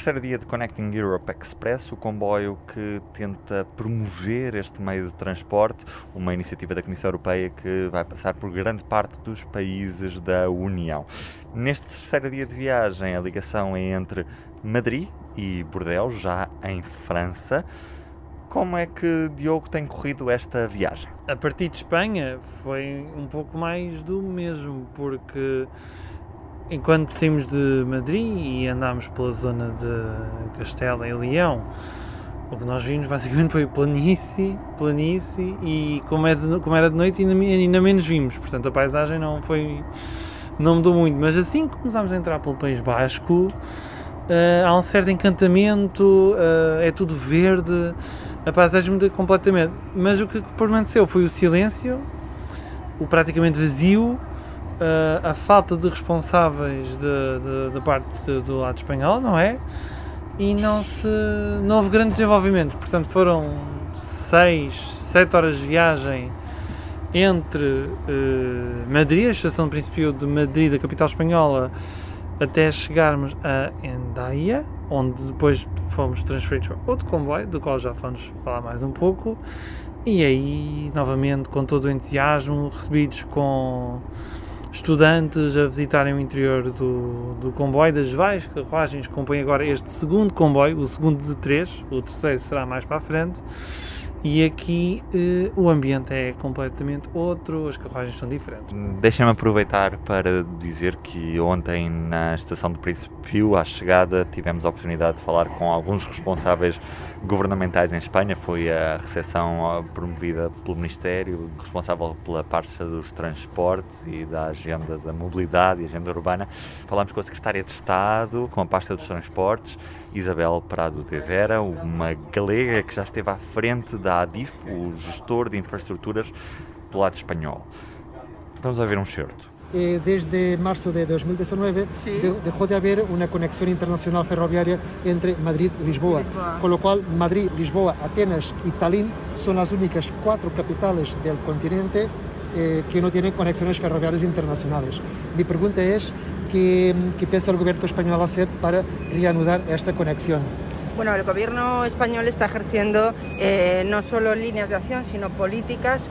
terceiro dia de Connecting Europe Express, o comboio que tenta promover este meio de transporte, uma iniciativa da Comissão Europeia que vai passar por grande parte dos países da União. Neste terceiro dia de viagem, a ligação é entre Madrid e Bordeaux, já em França. Como é que, Diogo, tem corrido esta viagem? A partir de Espanha foi um pouco mais do mesmo, porque enquanto saímos de Madrid e andámos pela zona de Castela e Leão, o que nós vimos basicamente foi planície e como era de noite ainda menos vimos, portanto a paisagem não mudou muito, mas assim que começámos a entrar pelo País Basco, há um certo encantamento, é tudo verde, a paisagem muda completamente, mas o que permaneceu foi o silêncio, o praticamente vazio, a falta de responsáveis da parte do lado espanhol, não é? E não houve grande desenvolvimento, portanto foram 7 horas de viagem entre Madrid, a estação de princípio de Madrid, da capital espanhola, até chegarmos a Hendaia, onde depois fomos transferidos para outro comboio, do qual já vamos falar mais um pouco, e aí, novamente, com todo o entusiasmo, recebidos com estudantes a visitarem o interior do comboio, das várias carruagens que compõem agora este segundo comboio, o segundo de 3, o terceiro será mais para a frente, e aqui o ambiente é completamente outro, as carruagens são diferentes. Deixem-me aproveitar para dizer que ontem na estação de Príncipe, à chegada, tivemos a oportunidade de falar com alguns responsáveis governamentais em Espanha. Foi a recepção promovida pelo Ministério, responsável pela pasta dos transportes e da agenda da mobilidade e agenda urbana. Falámos com a Secretária de Estado, com a pasta dos transportes, Isabel Prado de Vera, uma galega que já esteve à frente da ADIF, o gestor de infraestruturas do lado espanhol. Vamos a ver um certo. Desde marzo de 2019 dejó de haber una conexión internacional ferroviaria entre Madrid y Lisboa, con lo cual Madrid, Lisboa, Atenas y Tallinn son las únicas 4 capitales del continente que no tienen conexiones ferroviarias internacionales. Mi pregunta es, ¿qué piensa el gobierno español hacer para reanudar esta conexión? Bueno, el gobierno español está ejerciendo no solo líneas de acción, sino políticas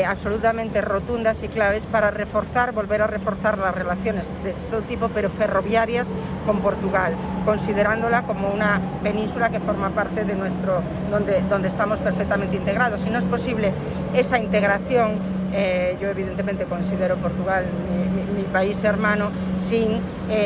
absolutamente rotundas y claves para volver a reforzar las relaciones de todo tipo, pero ferroviarias, con Portugal, considerándola como una península que forma parte de donde estamos perfectamente integrados. Si no es posible esa integración, yo evidentemente considero Portugal mi país hermano sin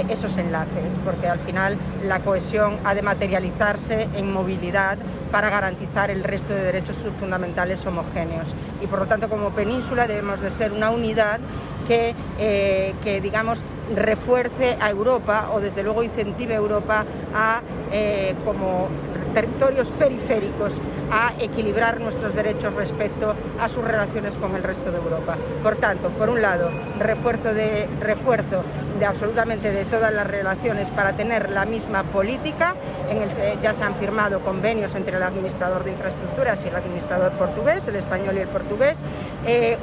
esos enlaces, porque al final la cohesión ha de materializarse en movilidad para garantizar el resto de derechos fundamentales homogéneos, y por lo tanto como península debemos de ser una unidad que digamos refuerce a Europa, o desde luego incentive a Europa a como territorios periféricos a equilibrar nuestros derechos respecto a sus relaciones con el resto de Europa. Por tanto, por un lado, refuerzo de absolutamente de todas las relaciones para tener la misma política. Ya se han firmado convenios entre el administrador de infraestructuras y el administrador portugués, el español y el portugués,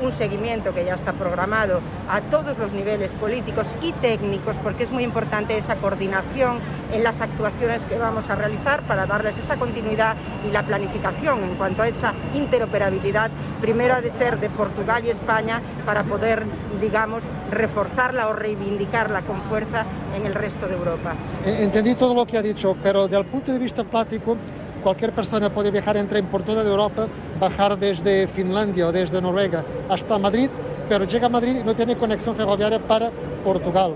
un seguimiento que ya está programado a todos los niveles políticos y técnicos, porque es muy importante esa coordinación en las actuaciones que vamos a realizar para darles esa continuidad, y la planificación en cuanto a esa interoperabilidad primero ha de ser de Portugal y España para poder, digamos, reforzarla o reivindicarla con fuerza en el resto de Europa. Entendí todo lo que ha dicho, pero desde el punto de vista práctico, cualquier persona puede viajar por toda Europa, bajar desde Finlandia o desde Noruega hasta Madrid, pero llega a Madrid y no tiene conexión ferroviaria para Portugal.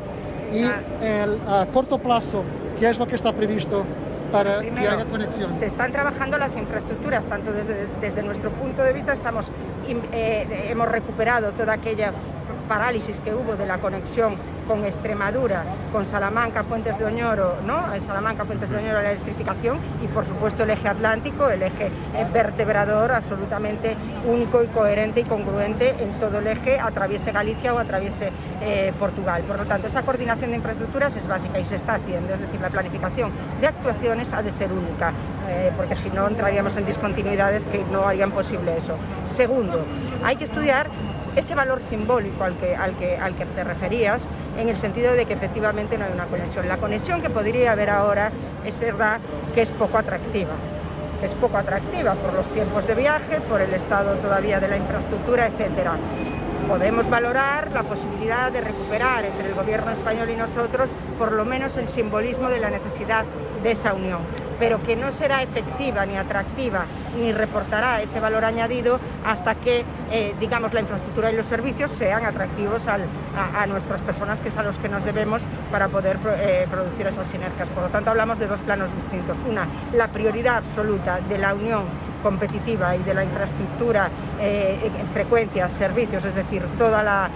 Y a corto plazo, ¿qué es lo que está previsto para que haya conexión? Se están trabajando las infraestructuras, tanto desde nuestro punto de vista hemos recuperado toda aquella parálisis que hubo de la conexión con Extremadura, con Salamanca, Fuentes de Oñoro, ¿no? Salamanca, Fuentes de Oñoro, la electrificación, y por supuesto el eje atlántico, el eje vertebrador absolutamente único y coherente y congruente en todo el eje, atraviese Galicia o atraviese Portugal. Por lo tanto, esa coordinación de infraestructuras es básica y se está haciendo, es decir, la planificación de actuaciones ha de ser única, porque si no entraríamos en discontinuidades que no harían posible eso. Segundo, hay que estudiar ese valor simbólico al que te referías, en el sentido de que efectivamente no hay una conexión. La conexión que podría haber ahora es verdad que es poco atractiva. Es poco atractiva por los tiempos de viaje, por el estado todavía de la infraestructura, etcétera. Podemos valorar la posibilidad de recuperar entre el gobierno español y nosotros por lo menos el simbolismo de la necesidad de esa unión, pero que no será efectiva ni atractiva ni reportará ese valor añadido hasta que digamos, la infraestructura y los servicios sean atractivos a nuestras personas, que es a los que nos debemos para poder producir esas sinergias. Por lo tanto, hablamos de dos planos distintos. Una, la prioridad absoluta de la unión competitiva y de la infraestructura en frecuencias, servicios, es decir, toda la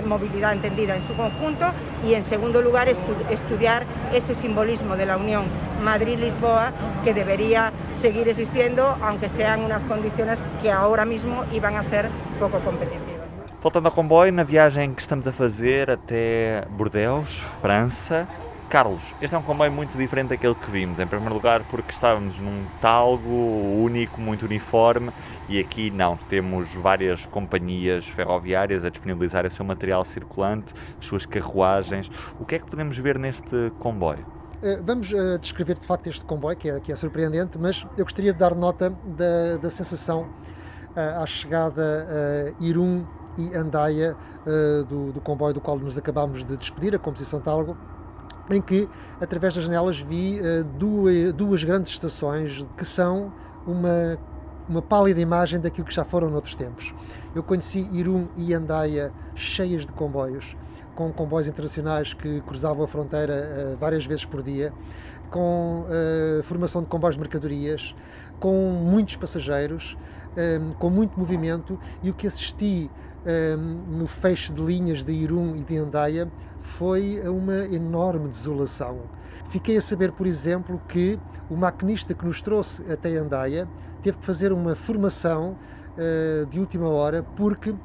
movilidad entendida en su conjunto, y en segundo lugar estudiar ese simbolismo de la unión Madrid-Lisboa, que debería seguir existiendo, aunque sean unas condiciones que ahora mismo iban a ser poco competitivas. Voltando ao comboio, na viagem que estamos a fazer até Bordeaux, França, Carlos, este é um comboio muito diferente daquele que vimos, em primeiro lugar porque estávamos num talgo único, muito uniforme, e aqui não, temos várias companhias ferroviárias a disponibilizar o seu material circulante, as suas carruagens. O que é que podemos ver neste comboio? Vamos descrever de facto este comboio, que é surpreendente, mas eu gostaria de dar nota da sensação à chegada a Irún e Andaia do comboio do qual nos acabámos de despedir, a composição Talgo, em que, através das janelas, vi duas grandes estações que são uma pálida imagem daquilo que já foram noutros tempos. Eu conheci Irún e Andaia cheias de comboios, com comboios internacionais que cruzavam a fronteira várias vezes por dia, com formação de comboios de mercadorias, com muitos passageiros, com muito movimento, e o que assisti no fecho de linhas de Irún e de Andaia foi uma enorme desolação. Fiquei a saber, por exemplo, que o maquinista que nos trouxe até Andaia teve que fazer uma formação de última hora, porque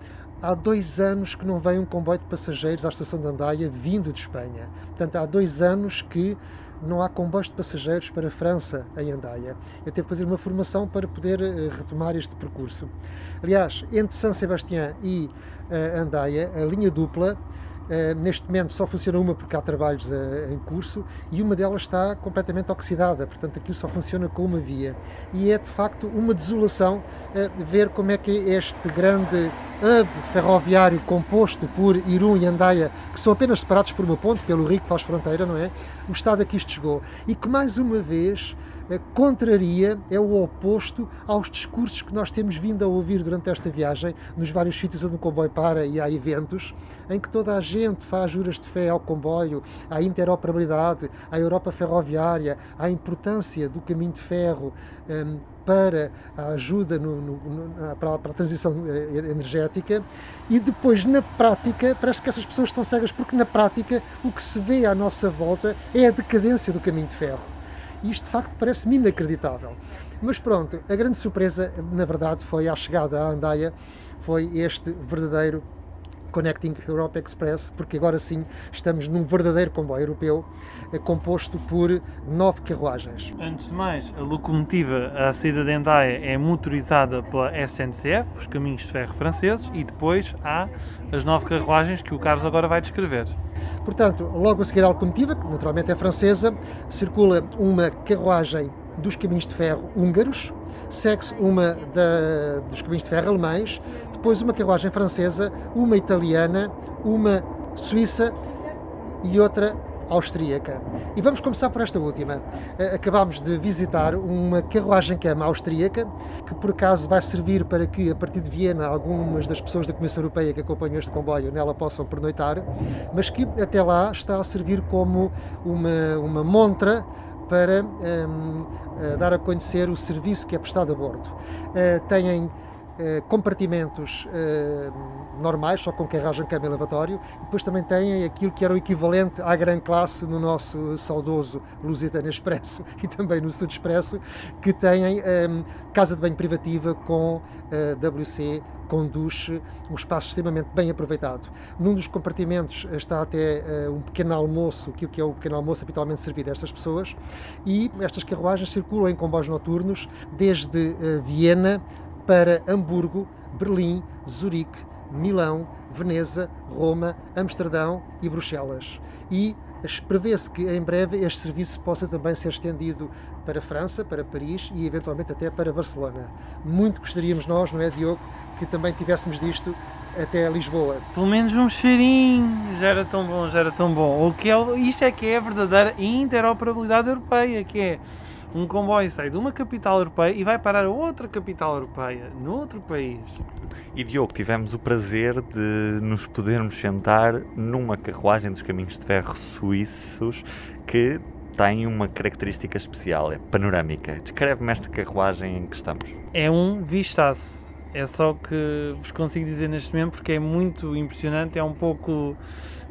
há 2 anos que não vem um comboio de passageiros à estação de Andaia vindo de Espanha. Portanto, há 2 anos que não há comboios de passageiros para a França em Andaia. Eu tive que fazer uma formação para poder retomar este percurso. Aliás, entre San Sebastián e Andaia, a linha dupla, neste momento só funciona uma porque há trabalhos em curso, e uma delas está completamente oxidada, portanto aquilo só funciona com uma via, e é de facto uma desolação ver como é que este grande hub ferroviário composto por Irún e Andaia, que são apenas separados por uma ponte, pelo rio que faz fronteira, não é? O estado a que isto chegou, e que mais uma vez contraria, é o oposto aos discursos que nós temos vindo a ouvir durante esta viagem, nos vários sítios onde o comboio para e há eventos, em que toda a gente faz juras de fé ao comboio, à interoperabilidade, à Europa ferroviária, à importância do caminho de ferro para a ajuda para a transição energética, e depois na prática parece que essas pessoas estão cegas, porque na prática o que se vê à nossa volta é a decadência do caminho de ferro. Isto de facto parece-me inacreditável. Mas pronto, a grande surpresa na verdade foi à chegada à Andaia, foi este verdadeiro Connecting Europe Express, porque agora sim estamos num verdadeiro comboio europeu composto por 9 carruagens. Antes de mais, a locomotiva à saída de Andaia é motorizada pela SNCF, os caminhos de ferro franceses, e depois há as 9 carruagens que o Carlos agora vai descrever. Portanto, logo a seguir à locomotiva, que naturalmente é francesa, circula uma carruagem dos caminhos de ferro húngaros, segue-se uma dos caminhos de ferro alemães, depois uma carruagem francesa, uma italiana, uma suíça e outra austríaca. E vamos começar por esta última. Acabámos de visitar uma carruagem-cama austríaca, que por acaso vai servir para que, a partir de Viena, algumas das pessoas da Comissão Europeia que acompanham este comboio nela possam pernoitar, mas que até lá está a servir como uma montra para dar a conhecer o serviço que é prestado a bordo. Têm compartimentos normais, só com carruagem, cama e lavatório, e depois também têm aquilo que era o equivalente à Gran Classe no nosso saudoso Lusitano Expresso e também no Sud Expresso, que têm casa de banho privativa com WC, com duche, um espaço extremamente bem aproveitado. Num dos compartimentos está até um pequeno almoço, que é o pequeno almoço habitualmente servido a estas pessoas, e estas carruagens circulam em comboios noturnos desde Viena para Hamburgo, Berlim, Zurique, Milão, Veneza, Roma, Amsterdão e Bruxelas. E prevê-se que em breve este serviço possa também ser estendido para França, para Paris e eventualmente até para Barcelona. Muito gostaríamos nós, não é, Diogo, que também tivéssemos disto até Lisboa. Pelo menos um cheirinho, já era tão bom, já era tão bom. Isto é que é a verdadeira interoperabilidade europeia, que é um comboio sai de uma capital europeia e vai parar a outra capital europeia, noutro país. E Diogo, tivemos o prazer de nos podermos sentar numa carruagem dos caminhos de ferro suíços que tem uma característica especial, é panorâmica. Descreve-me esta carruagem em que estamos. É um vistaço. É só que vos consigo dizer neste momento porque é muito impressionante, é um pouco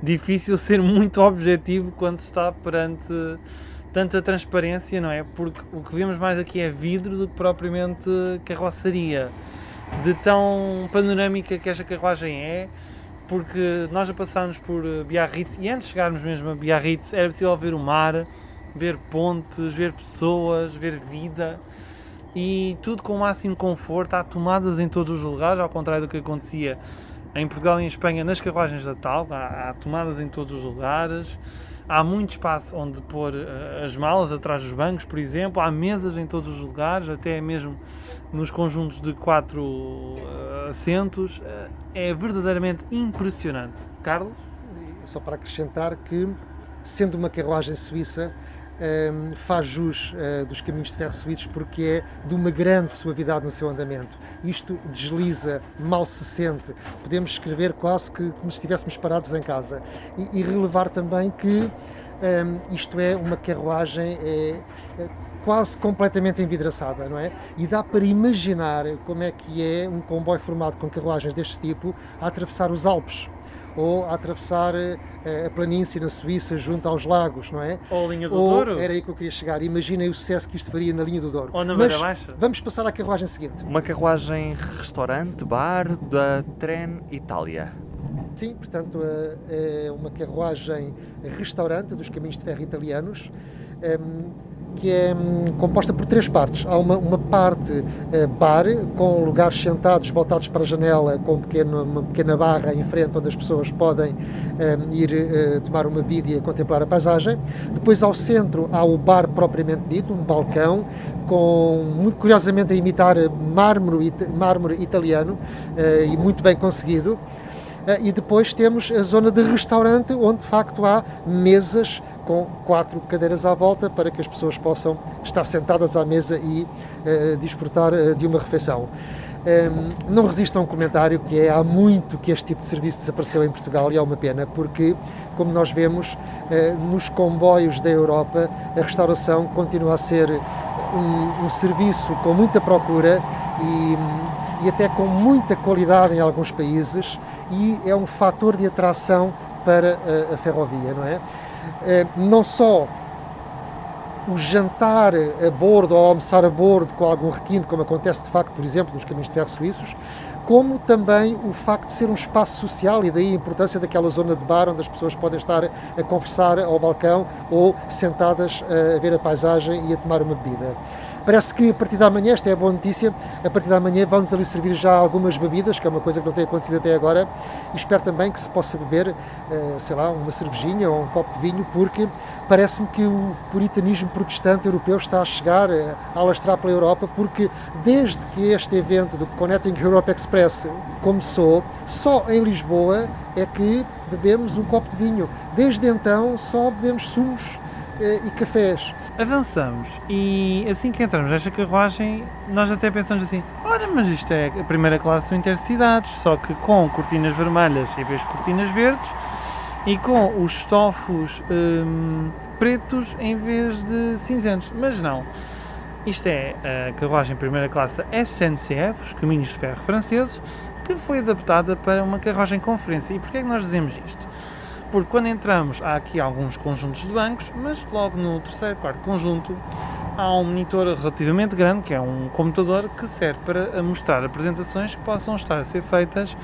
difícil ser muito objetivo quando se está perante tanta transparência, não é? Porque o que vemos mais aqui é vidro do que propriamente carroçaria. De tão panorâmica que esta carruagem é, porque nós já passámos por Biarritz e antes de chegarmos mesmo a Biarritz era possível ver o mar, ver pontes, ver pessoas, ver vida. E tudo com o máximo conforto, há tomadas em todos os lugares, ao contrário do que acontecia em Portugal e em Espanha nas carruagens da tal, há tomadas em todos os lugares, há muito espaço onde pôr as malas atrás dos bancos, por exemplo, há mesas em todos os lugares, até mesmo nos conjuntos de 4 assentos, é verdadeiramente impressionante. Carlos? Só para acrescentar que, sendo uma carruagem suíça, faz jus dos caminhos de ferro suíços porque é de uma grande suavidade no seu andamento. Isto desliza, mal se sente, podemos escrever quase que como se estivéssemos parados em casa. E relevar também que isto é uma carruagem quase completamente envidraçada, não é? E dá para imaginar como é que é um comboio formado com carruagens deste tipo a atravessar os Alpes, ou a atravessar a planície na Suíça junto aos lagos, não é? Ou a linha do Douro. Era aí que eu queria chegar. Imaginem o sucesso que isto faria na linha do Douro. Ou na Beira Baixa. Vamos passar à carruagem seguinte. Uma carruagem restaurante, bar da Tren Itália. Sim, portanto, é uma carruagem restaurante dos caminhos de ferro italianos, que é composta por 3 partes. Há uma parte bar, com lugares sentados voltados para a janela, com uma pequena barra em frente onde as pessoas podem ir tomar uma bebida e contemplar a paisagem. Depois ao centro há o bar propriamente dito, um balcão, muito curiosamente a imitar mármore italiano e muito bem conseguido. E depois temos a zona de restaurante, onde de facto há mesas com 4 cadeiras à volta para que as pessoas possam estar sentadas à mesa e desfrutar de uma refeição. Não resisto a um comentário que há muito que este tipo de serviço desapareceu em Portugal e é uma pena porque, como nós vemos, nos comboios da Europa a restauração continua a ser um serviço com muita procura e até com muita qualidade em alguns países e é um fator de atração para a ferrovia, não é? Não só o jantar a bordo ou almoçar a bordo com algum requinte, como acontece de facto, por exemplo, nos caminhos de ferro suíços, como também o facto de ser um espaço social e daí a importância daquela zona de bar onde as pessoas podem estar a conversar ao balcão ou sentadas a ver a paisagem e a tomar uma bebida. Parece que a partir da manhã, esta é a boa notícia, a partir da manhã vão-nos ali servir já algumas bebidas, que é uma coisa que não tem acontecido até agora, e espero também que se possa beber, sei lá, uma cervejinha ou um copo de vinho, porque parece-me que o puritanismo protestante europeu está a chegar, a alastrar pela Europa, porque desde que este evento do Connecting Europe Express começou, só em Lisboa é que bebemos um copo de vinho. Desde então só bebemos sumos e cafés. Avançamos e assim que entramos nesta carruagem nós até pensamos assim, olha, mas isto é a primeira classe intercidades, só que com cortinas vermelhas em vez de cortinas verdes e com os estofos pretos em vez de cinzentos, mas não. Isto é a carruagem primeira classe SNCF, os caminhos de ferro franceses, que foi adaptada para uma carruagem conferência. E porquê é que nós dizemos isto? Porque quando entramos há aqui alguns conjuntos de bancos, mas logo no terceiro, quarto conjunto há um monitor relativamente grande, que é um computador que serve para mostrar apresentações que possam estar a ser feitas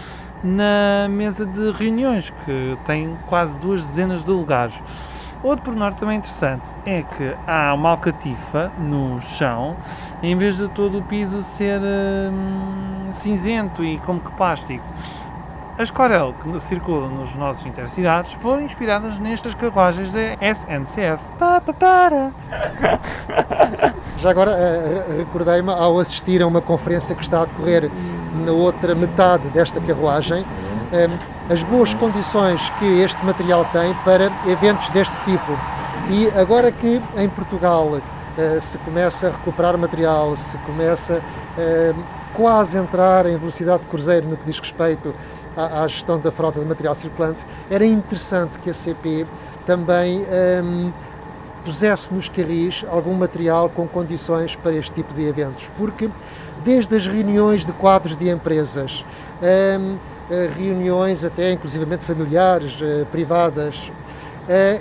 na mesa de reuniões, que tem quase 2 dezenas de lugares. Outro pormenor também interessante é que há uma alcatifa no chão, em vez de todo o piso ser cinzento e como que plástico. As Corel que circulam nos nossos intercidades foram inspiradas nestas carruagens da SNCF. Já agora, recordei-me, ao assistir a uma conferência que está a decorrer na outra metade desta carruagem, as boas condições que este material tem para eventos deste tipo. E agora que em Portugal se começa a recuperar material, se começa quase a entrar em velocidade de cruzeiro no que diz respeito à gestão da frota de material circulante, era interessante que a CP também pusesse nos carris algum material com condições para este tipo de eventos, porque desde as reuniões de quadros de empresas, reuniões até inclusivamente familiares, privadas,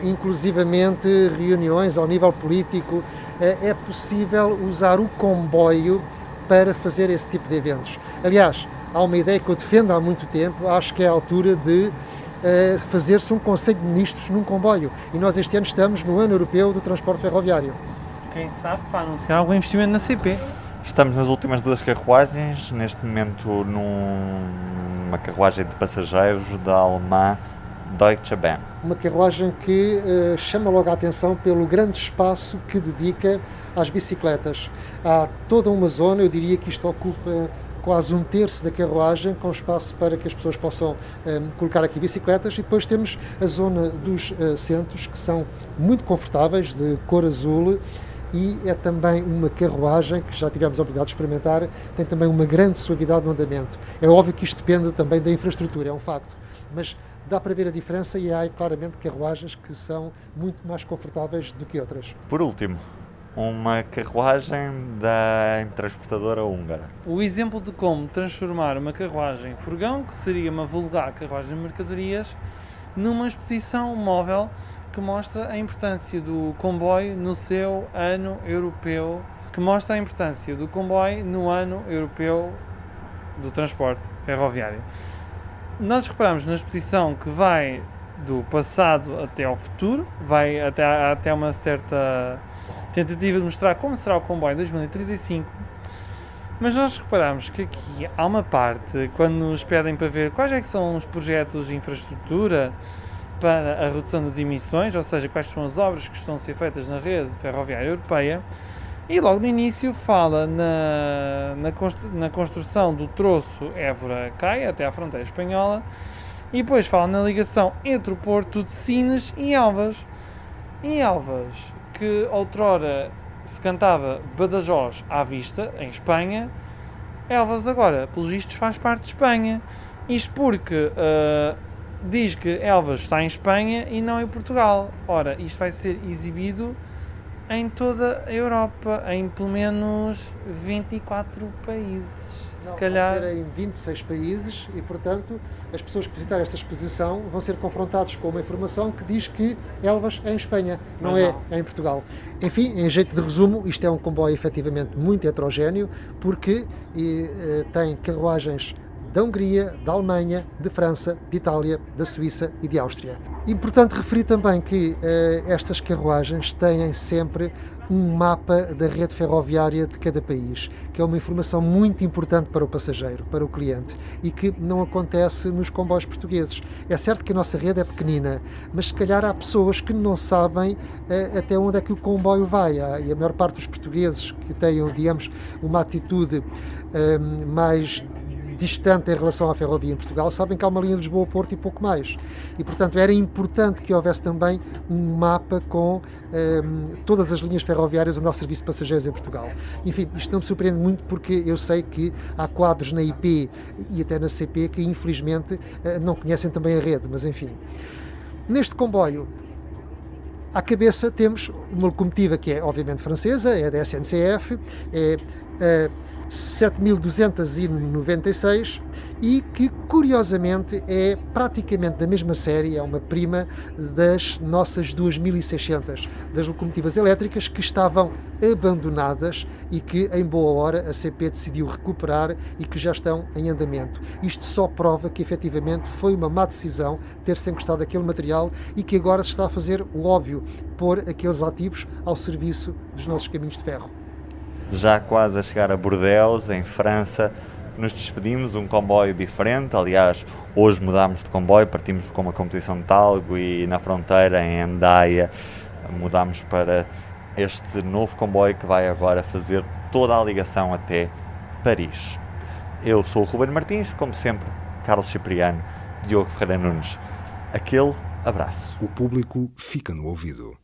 inclusivamente reuniões ao nível político, é possível usar o comboio para fazer esse tipo de eventos. Aliás, há uma ideia que eu defendo há muito tempo, acho que é a altura de fazer-se um Conselho de Ministros num comboio. E nós este ano estamos no Ano Europeu do Transporte Ferroviário. Quem sabe para anunciar algum investimento na CP. Estamos nas últimas 2 carruagens, neste momento numa carruagem de passageiros da alemã Deutsche Bahn. Uma carruagem que chama logo a atenção pelo grande espaço que dedica às bicicletas. Há toda uma zona, eu diria que isto ocupa quase 1/3 da carruagem, com espaço para que as pessoas possam colocar aqui bicicletas, e depois temos a zona dos assentos, que são muito confortáveis, de cor azul, e é também uma carruagem que já tivemos a oportunidade de experimentar, tem também uma grande suavidade no andamento. É óbvio que isto depende também da infraestrutura, é um facto, mas dá para ver a diferença e há claramente carruagens que são muito mais confortáveis do que outras. Por último, uma carruagem da transportadora húngara. O exemplo de como transformar uma carruagem furgão, que seria uma vulgar carruagem de mercadorias, numa exposição móvel que mostra a importância do comboio no seu ano europeu, que mostra a importância do comboio no ano europeu do transporte ferroviário. Nós reparamos na exposição que vai do passado até ao futuro, vai até uma certa tentativa de mostrar como será o comboio em 2035, mas nós reparamos que aqui há uma parte, quando nos pedem para ver quais é que são os projetos de infraestrutura para a redução das emissões, ou seja, quais são as obras que estão a ser feitas na rede ferroviária europeia, e logo no início fala na construção do troço Évora-Caia até à fronteira espanhola, e depois fala na ligação entre o porto de Sines e Elvas. Em Elvas, que outrora se cantava Badajoz à vista, em Espanha, Elvas agora, pelos vistos, faz parte de Espanha. Isto porque diz que Elvas está em Espanha e não em Portugal. Ora, isto vai ser exibido em toda a Europa, em pelo menos 24 países. Se calhar... Vai ser em 26 países e, portanto, as pessoas que visitarem esta exposição vão ser confrontados com uma informação que diz que Elvas é em Espanha, não é em Portugal. Enfim, em jeito de resumo, isto é um comboio efetivamente muito heterogéneo, porque tem carruagens da Hungria, da Alemanha, de França, de Itália, da Suíça e de Áustria. Importante referir também que estas carruagens têm sempre um mapa da rede ferroviária de cada país, que é uma informação muito importante para o passageiro, para o cliente, e que não acontece nos comboios portugueses. É certo que a nossa rede é pequenina, mas se calhar há pessoas que não sabem até onde é que o comboio vai, e a maior parte dos portugueses que tenham, digamos, uma atitude mais distante em relação à ferrovia em Portugal, sabem que há uma linha de Lisboa ao Porto e pouco mais. E, portanto, era importante que houvesse também um mapa com todas as linhas ferroviárias onde há serviço de passageiros em Portugal. Enfim, isto não me surpreende muito porque eu sei que há quadros na IP e até na CP que, infelizmente, não conhecem também a rede, mas enfim. Neste comboio, à cabeça temos uma locomotiva que é, obviamente, francesa, é da SNCF, é 7.296 e que, curiosamente, é praticamente da mesma série, é uma prima das nossas 2.600, das locomotivas elétricas que estavam abandonadas e que, em boa hora, a CP decidiu recuperar e que já estão em andamento. Isto só prova que, efetivamente, foi uma má decisão ter-se encostado aquele material e que agora se está a fazer o óbvio, pôr aqueles ativos ao serviço dos nossos caminhos de ferro. Já quase a chegar a Bordeaux, em França, nos despedimos, um comboio diferente. Aliás, hoje mudámos de comboio, partimos com uma competição de Talgo e na fronteira, em Hendaia, mudámos para este novo comboio que vai agora fazer toda a ligação até Paris. Eu sou o Ruben Martins, como sempre, Carlos Cipriano, Diogo Ferreira Nunes. Aquele abraço. O público fica no ouvido.